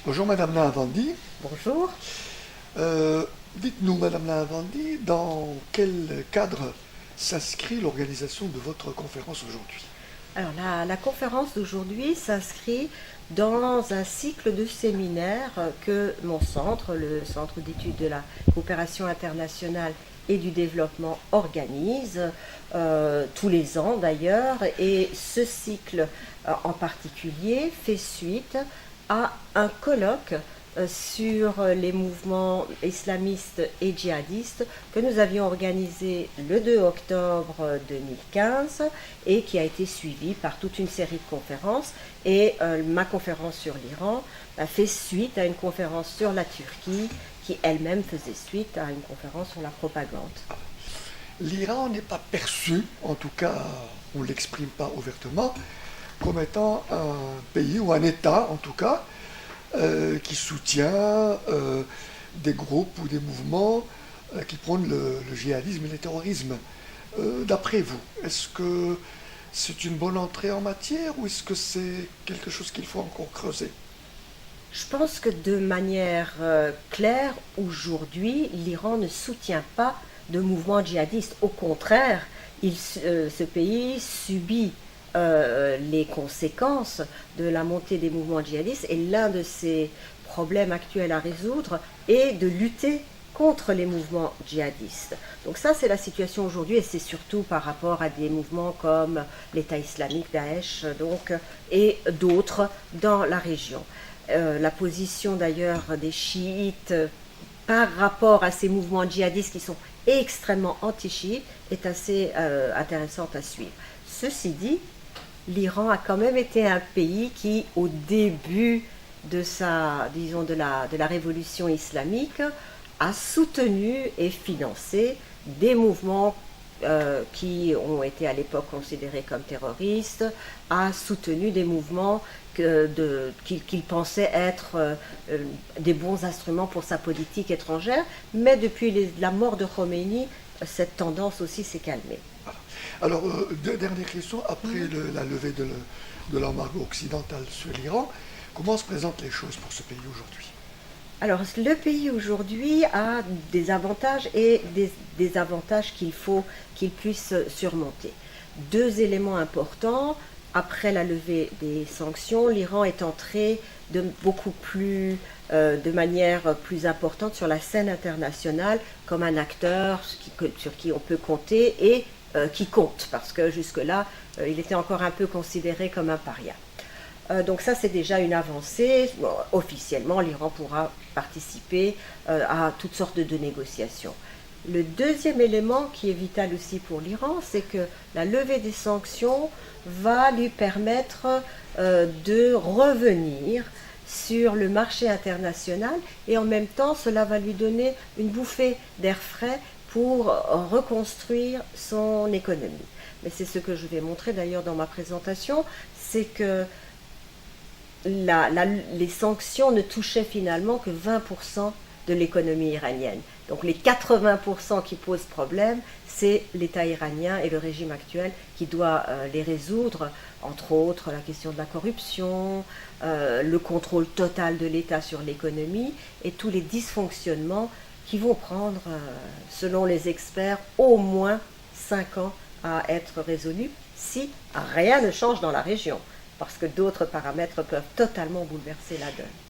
Bonjour Madame Lavandi. Bonjour. Euh, Dites-nous Madame Lavandi, dans quel cadre s'inscrit l'organisation de votre conférence aujourd'hui? Alors la conférence d'aujourd'hui s'inscrit dans un cycle de séminaires que mon centre, le Centre d'études de la coopération internationale et du développement, organise tous les ans d'ailleurs. Et ce cycle en particulier fait suite à un colloque sur les mouvements islamistes et djihadistes que nous avions organisé le 2 octobre 2015 et qui a été suivi par toute une série de conférences. Et ma conférence sur l'Iran a fait suite à une conférence sur la Turquie qui elle-même faisait suite à une conférence sur la propagande. L'Iran n'est pas perçu, en tout cas on ne l'exprime pas ouvertement, comme étant un pays ou un État en tout cas qui soutient des groupes ou des mouvements qui prônent le djihadisme et le terrorisme. D'après vous, est-ce que c'est une bonne entrée en matière ou est-ce que c'est quelque chose qu'il faut encore creuser? Je pense que de manière claire, aujourd'hui, l'Iran ne soutient pas de mouvement djihadiste. Au contraire, ce pays subit les conséquences de la montée des mouvements djihadistes, et l'un de ses problèmes actuels à résoudre est de lutter contre les mouvements djihadistes. Donc ça, c'est la situation aujourd'hui, et c'est surtout par rapport à des mouvements comme l'État islamique, Daesh, donc, et d'autres dans la région. La position d'ailleurs des chiites par rapport à ces mouvements djihadistes qui sont extrêmement anti-chiites est assez intéressante à suivre. Ceci dit, l'Iran a quand même été un pays qui, au début de disons, de la révolution islamique, a soutenu et financé des mouvements qui ont été à l'époque considérés comme terroristes, a soutenu des mouvements qu'il pensait être des bons instruments pour sa politique étrangère, mais depuis la mort de Khomeini, cette tendance aussi s'est calmée. Alors, dernière question, après la levée de l'embargo occidental sur l'Iran, comment se présentent les choses pour ce pays aujourd'hui? Alors, le pays aujourd'hui a des avantages et des désavantages qu'il faut qu'il puisse surmonter. Deux éléments importants. Après la levée des sanctions, l'Iran est entré de manière plus importante sur la scène internationale comme un acteur sur qui on peut compter et qui compte, parce que jusque-là, il était encore un peu considéré comme un paria. Donc ça, c'est déjà une avancée. Bon, officiellement, l'Iran pourra participer à toutes sortes de négociations. Le deuxième élément qui est vital aussi pour l'Iran, c'est que la levée des sanctions va lui permettre de revenir sur le marché international, et en même temps, cela va lui donner une bouffée d'air frais pour reconstruire son économie. Mais c'est ce que je vais montrer d'ailleurs dans ma présentation, c'est que les sanctions ne touchaient finalement que 20% de l'économie iranienne. Donc les 80% qui posent problème, c'est l'État iranien et le régime actuel qui doit les résoudre, entre autres la question de la corruption, le contrôle total de l'État sur l'économie et tous les dysfonctionnements qui vont prendre, selon les experts, au moins 5 ans à être résolus si rien ne change dans la région, parce que d'autres paramètres peuvent totalement bouleverser la donne.